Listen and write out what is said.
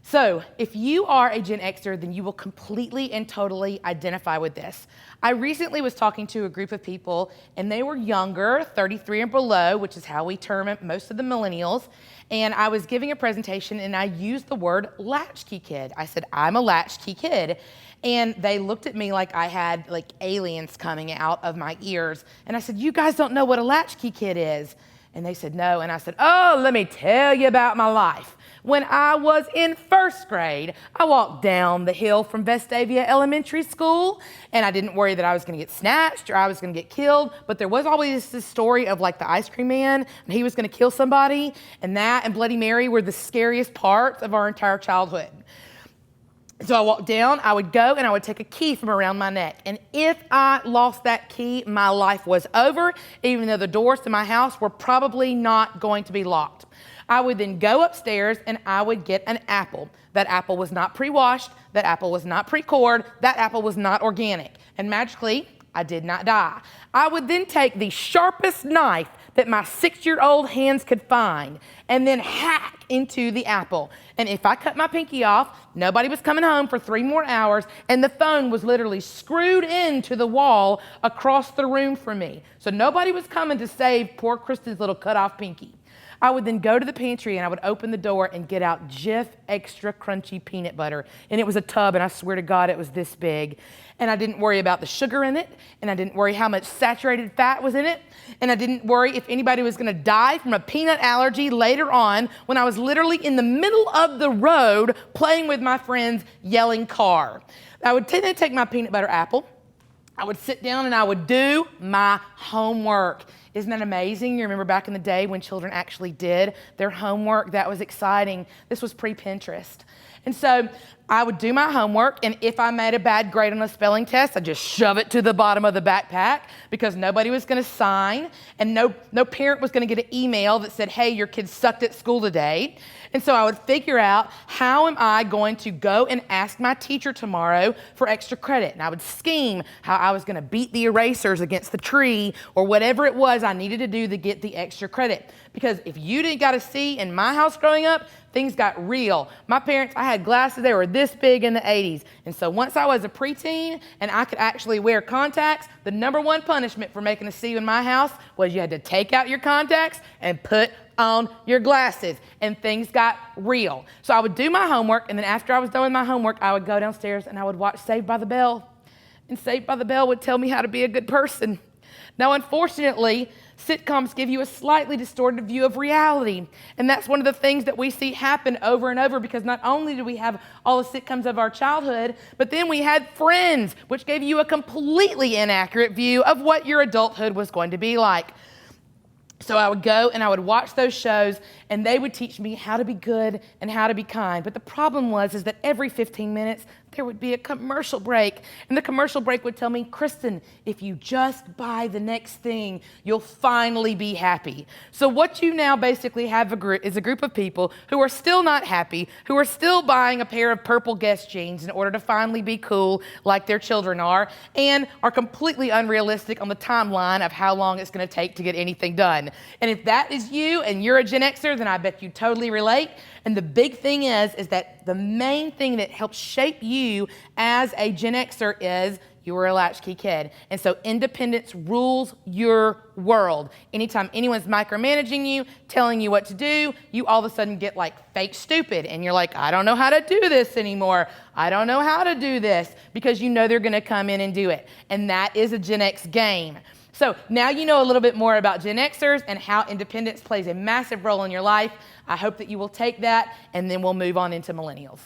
So if you are a Gen Xer, then you will completely and totally identify with this. I recently was talking to a group of people, and they were younger, 33 and below, which is how we term it, most of the millennials. And I was giving a presentation, and I used the word latchkey kid. I said, I'm a latchkey kid. And they looked at me like I had like aliens coming out of my ears. And I said, you guys don't know what a latchkey kid is. And they said, no. And I said, oh, let me tell you about my life. When I was in first grade, I walked down the hill from Vestavia Elementary School, and I didn't worry that I was going to get snatched or I was going to get killed, but there was always this story of like the ice cream man, and he was going to kill somebody, and that and Bloody Mary were the scariest parts of our entire childhood. So I walked down, I would go, and I would take a key from around my neck. And if I lost that key, my life was over, even though the doors to my house were probably not going to be locked. I would then go upstairs and I would get an apple. That apple was not pre-washed, that apple was not pre-cored, that apple was not organic. And magically, I did not die. I would then take the sharpest knife that my 6-year-old hands could find and then hack into the apple. And if I cut my pinky off, nobody was coming home for 3 more hours, and the phone was literally screwed into the wall across the room from me. So nobody was coming to save poor Kristin's little cut off pinky. I would then go to the pantry and I would open the door and get out Jif extra crunchy peanut butter. And it was a tub, and I swear to God it was this big. And I didn't worry about the sugar in it, and I didn't worry how much saturated fat was in it, and I didn't worry if anybody was gonna die from a peanut allergy later on when I was literally in the middle of the road playing with my friends yelling car. I would then take my peanut butter apple, I would sit down and I would do my homework. Isn't that amazing? You remember back in the day when children actually did their homework? That was exciting. This was pre-Pinterest. And so I would do my homework, and if I made a bad grade on a spelling test, I'd just shove it to the bottom of the backpack because nobody was going to sign, and no parent was going to get an email that said, hey, your kid sucked at school today. And so I would figure out, how am I going to go and ask my teacher tomorrow for extra credit? And I would scheme how I was going to beat the erasers against the tree or whatever it was I needed to do to get the extra credit. Because if you didn't got a C in my house growing up, things got real. My parents, I had glasses, they were this big in the 80s. And so once I was a preteen and I could actually wear contacts, the #1 punishment for making a C in my house was you had to take out your contacts and put on your glasses, and things got real. So I would do my homework, and then after I was done with my homework, I would go downstairs and I would watch Saved by the Bell. And Saved by the Bell would tell me how to be a good person. Now, unfortunately, sitcoms give you a slightly distorted view of reality. And that's one of the things that we see happen over and over, because not only do we have all the sitcoms of our childhood, but then we had Friends, which gave you a completely inaccurate view of what your adulthood was going to be like. So I would go and I would watch those shows, and they would teach me how to be good and how to be kind. But the problem is that every 15 minutes, there would be a commercial break. And the commercial break would tell me, Kristin, if you just buy the next thing, you'll finally be happy. So what you now basically have is a group of people who are still not happy, who are still buying a pair of purple Guess jeans in order to finally be cool like their children are, and are completely unrealistic on the timeline of how long it's going to take to get anything done. And if that is you and you're a Gen Xer, then I bet you totally relate. And the big thing is that the main thing that helps shape you as a Gen Xer is you were a latchkey kid. And so independence rules your world. Anytime anyone's micromanaging you, telling you what to do, you all of a sudden get like fake stupid. And you're like, I don't know how to do this anymore. I don't know how to do this, because you know they're going to come in and do it. And that is a Gen X game. So now you know a little bit more about Gen Xers and how independence plays a massive role in your life. I hope that you will take that, and then we'll move on into millennials.